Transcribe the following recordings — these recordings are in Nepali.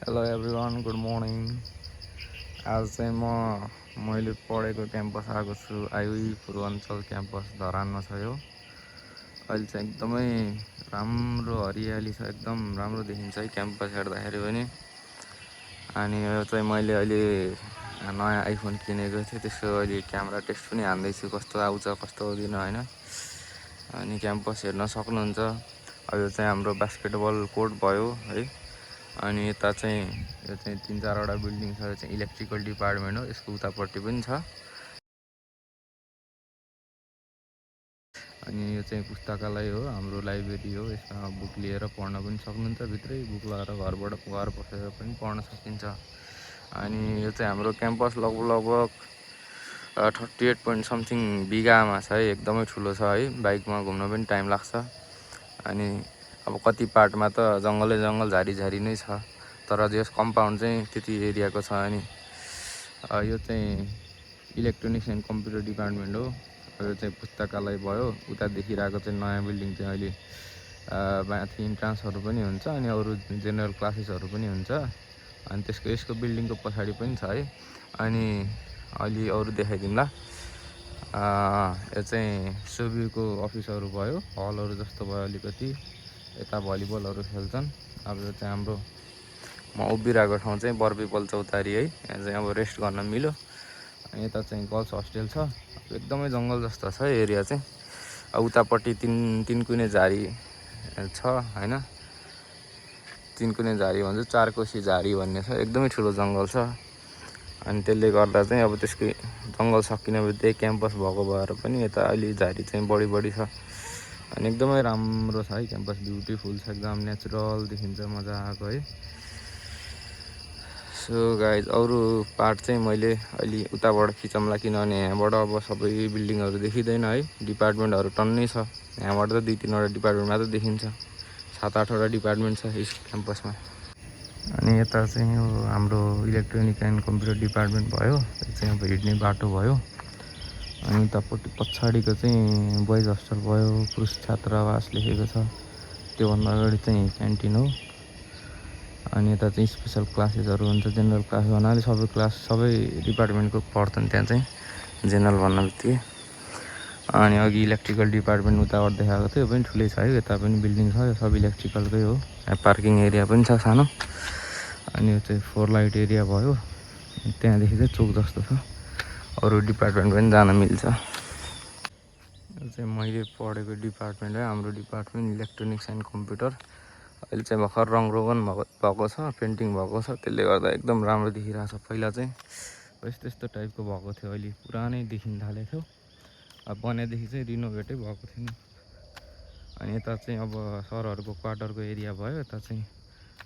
Hello everyone, good morning. आज चाहिँ मैले पढेको क्याम्पस आएको छु। आइवी पूर्वाञ्चल क्याम्पस धरानमा छ यो। अहिले चाहिँ एकदमै राम्रो हरियाली छ, एकदम राम्रो देखिन्छ है क्याम्पस हेर्दाखेरि पनि। अनि यो चाहिँ मैले अहिले नयाँ आइफोन किनेको थिएँ, त्यसको अहिले क्यामेरा टेस्ट पनि हान्दैछु, कस्तो आउँछ कस्तो आउँदैन होइन। अनि क्याम्पस हेर्न सक्नुहुन्छ। अब यो चाहिँ हाम्रो बास्केटबल कोर्ट भयो है। अनि यता चाहिँ यो चाहिँ 3-4वटा बिल्डिङ छ। यो चाहिँ इलेक्ट्रिकल डिपार्टमेन्ट हो, यसको उतापट्टि पनि छ। अनि यो चाहिँ पुस्तकालय हो, हाम्रो लाइब्रेरी हो। यसमा बुक लिएर पढ्न पनि सक्नुहुन्छ, भित्रै बुक लगाएर घर बसेर पनि पढ्न सकिन्छ। अनि यो चाहिँ हाम्रो क्याम्पस लगभग 38 पोइन्ट समथिङ बिगामा छ है, एकदमै ठुलो छ है। बाइकमा घुम्न पनि टाइम लाग्छ। अनि अब कति पार्टमा त जङ्गल झारी नै छ, तर यस कम्पाउन्ड चाहिँ त्यति एरियाको छ। अनि यो चाहिँ इलेक्ट्रोनिक्स एन्ड कम्प्युटर डिपार्टमेन्ट हो। यो चाहिँ पुस्तकालय भयो। उता देखिरहेको चाहिँ नयाँ बिल्डिङ चाहिँ अहिले माथि इन्ट्रान्सहरू पनि हुन्छ, अनि अरू जेनरल क्लासेसहरू पनि हुन्छ। अनि यसको बिल्डिङको पछाडि पनि छ है। अनि अलि अरू देखाइदिउँला। यो चाहिँ सोभिको अफिसहरू भयो, हलहरू जस्तो भयो अलिकति। यता भलिबलहरू खेल्छन्। अब यो चाहिँ हाम्रो म उभिरहेको ठाउँ चाहिँ बरपिपल चौतारी है। यहाँ चाहिँ अब रेस्ट गर्न मिल्यो। अनि यता चाहिँ गर्ल्स होस्टेल छ। एकदमै जङ्गल जस्तो छ एरिया चाहिँ। उतापट्टि तिनकुने झारी छ होइन, तिनकुने झारी भन्छ, चारकोसी झारी भन्ने छ। एकदमै ठुलो जङ्गल छ। अनि त्यसले गर्दा चाहिँ अब त्यसकै जङ्गल सकिने बित्तिकै क्याम्पस भएको भएर पनि यता अलि झारी चाहिँ बढी छ। अनि एकदमै राम्रो छ है क्याम्पस, ब्युटिफुल छ, एकदम नेचुरल देखिन्छ, मजाको है। सो गाइज, अरू पार्ट चाहिँ मैले अलि उताबाट खिचौँला, किनभने यहाँबाट अब सबै बिल्डिङहरू देखिँदैन है। डिपार्टमेन्टहरू टन्नै छ। यहाँबाट त 2-3वटा डिपार्टमेन्ट मात्र देखिन्छ। 7-8वटा डिपार्टमेन्ट छ यस क्याम्पसमा। अनि यता चाहिँ यो हाम्रो इलेक्ट्रोनिक एन्ड कम्प्युटर डिपार्टमेन्ट भयो। यो चाहिँ अब हिँड्ने बाटो भयो। अनि उतापट्टि पछाडिको चाहिँ बोइज होस्टेल भयो, पुरुष छात्रावास लेखेको छ। त्योभन्दा अगाडि चाहिँ क्यान्टिन हो। अनि यता चाहिँ स्पेसल क्लासेसहरू हुन्छ। जेनरल क्लास भन्नाले सबै डिपार्टमेन्टको पढ्छन् त्यहाँ चाहिँ, जेनरल भन्ने बित्तिकै। अनि अघि इलेक्ट्रिकल डिपार्टमेन्ट उताबाट देखाएको थियो, यो पनि ठुलै छ है। यता पनि बिल्डिङ छ, यो सब इलेक्ट्रिकलकै हो। यहाँ पार्किङ एरिया पनि छ सानो। अनि यो चाहिँ 4 लाइट एरिया भयो। त्यहाँदेखि चाहिँ चोक जस्तो छ, अरू डिपार्टमेन्ट पनि जान मिल्छ। यो चाहिँ मैले पढेको डिपार्टमेन्ट है, हाम्रो डिपार्टमेन्ट इलेक्ट्रोनिक्स एन्ड कम्प्युटर। अहिले चाहिँ भर्खर रङरोगन भएको छ, पेन्टिङ भएको छ, त्यसले गर्दा एकदम राम्रो देखिरहेको छ। पहिला चाहिँ यस्तो टाइपको भएको थियो, अहिले पुरानै देखिन थालेको थियो। अब बनाएदेखि चाहिँ रिनोभेटै भएको थिएन। अनि यता चाहिँ अब सरहरूको क्वार्टरको एरिया भयो। यता चाहिँ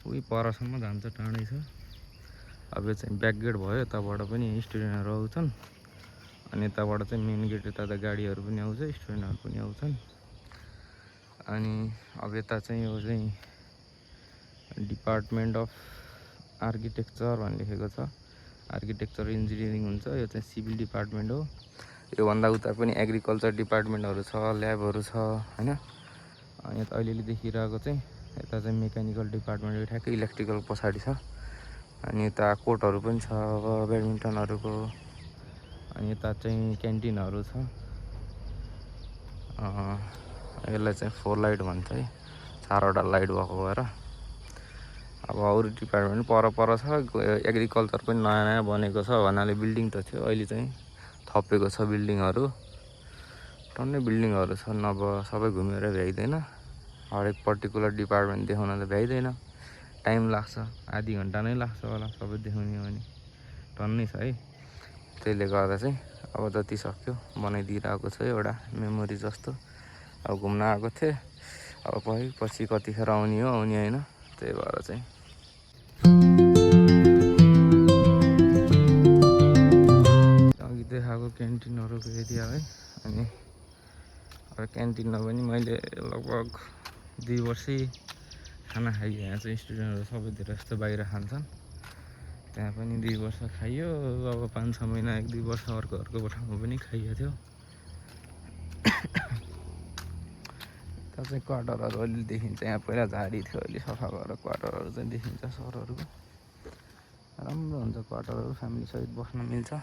उही परसम्म जान्छ, टाढै छ। अब यो चाहिँ ब्याक गेट भयो, यताबाट पनि स्टुडेन्टहरू आउँछन्। अनि यताबाट चाहिँ मेन गेट, यता त गाडीहरू पनि आउँछ, स्टुडेन्टहरू पनि आउँछन्। अनि अब यता चाहिँ यो चाहिँ डिपार्टमेन्ट अफ आर्किटेक्चर भन्ने लेखेको छ। आर्किटेक्चर इन्जिनियरिङ हुन्छ। यो चाहिँ सिभिल डिपार्टमेन्ट हो। योभन्दा उता पनि एग्रिकल्चर डिपार्टमेन्टहरू छ, ल्याबहरू छ होइन। अनि यता अलिअलि देखिरहेको चाहिँ यता चाहिँ मेकानिकल डिपार्टमेन्ट, ठ्याक्कै इलेक्ट्रिकल पछाडि छ। अनि यता कोर्टहरू पनि छ अब ब्याडमिन्टनहरूको। अनि यता चाहिँ क्यान्टिनहरू छ। यसलाई चाहिँ 4 लाइट भन्छ है, 4वटा लाइट भएको भएर। अब अरू डिपार्टमेन्ट पर छ। एग्रिकल्चर पनि नयाँ बनेको छ भन्नाले, बिल्डिङ त थियो, अहिले चाहिँ थपेको छ बिल्डिङहरू। टन्नै बिल्डिङहरू छन्। अब सबै घुमेर भ्याइँदैन, हरेक पर्टिकुलर डिपार्टमेन्ट देखाउन त भ्याइँदैन, टाइम लाग्छ, आधी घन्टा नै लाग्छ होला सबै देखाउने हो भने। टन्नै छ है। त्यसले गर्दा चाहिँ अब जति सक्यो बनाइदिइरहेको छ एउटा मेमोरी जस्तो। अब घुम्न आएको थिएँ, अब पछि कतिखेर आउने हो आउने होइन, त्यही भएर चाहिँ। अघि देखाएको क्यान्टिनहरूको एरिया है। अनि अब क्यान्टिनमा पनि मैले लगभग 2 वर्षै खाना खाइयो। यहाँ चाहिँ स्टुडेन्टहरू सबैतिर यस्तो बाहिर खान्छन्। त्यहाँ पनि 2 वर्ष खाइयो। अब 5-6 महिना 1-2 वर्ष अर्को ठाउँमा पनि खाइएको थियो। त्यहाँ चाहिँ क्वार्टरहरू अलि देखिन्छ। यहाँ पहिला झाडी थियो, अहिले सफा गरेर क्वार्टरहरू चाहिँ देखिन्छ सरहरूको। राम्रो हुन्छ क्वार्टरहरू फ्यामिली सहित बस्न मिल्छ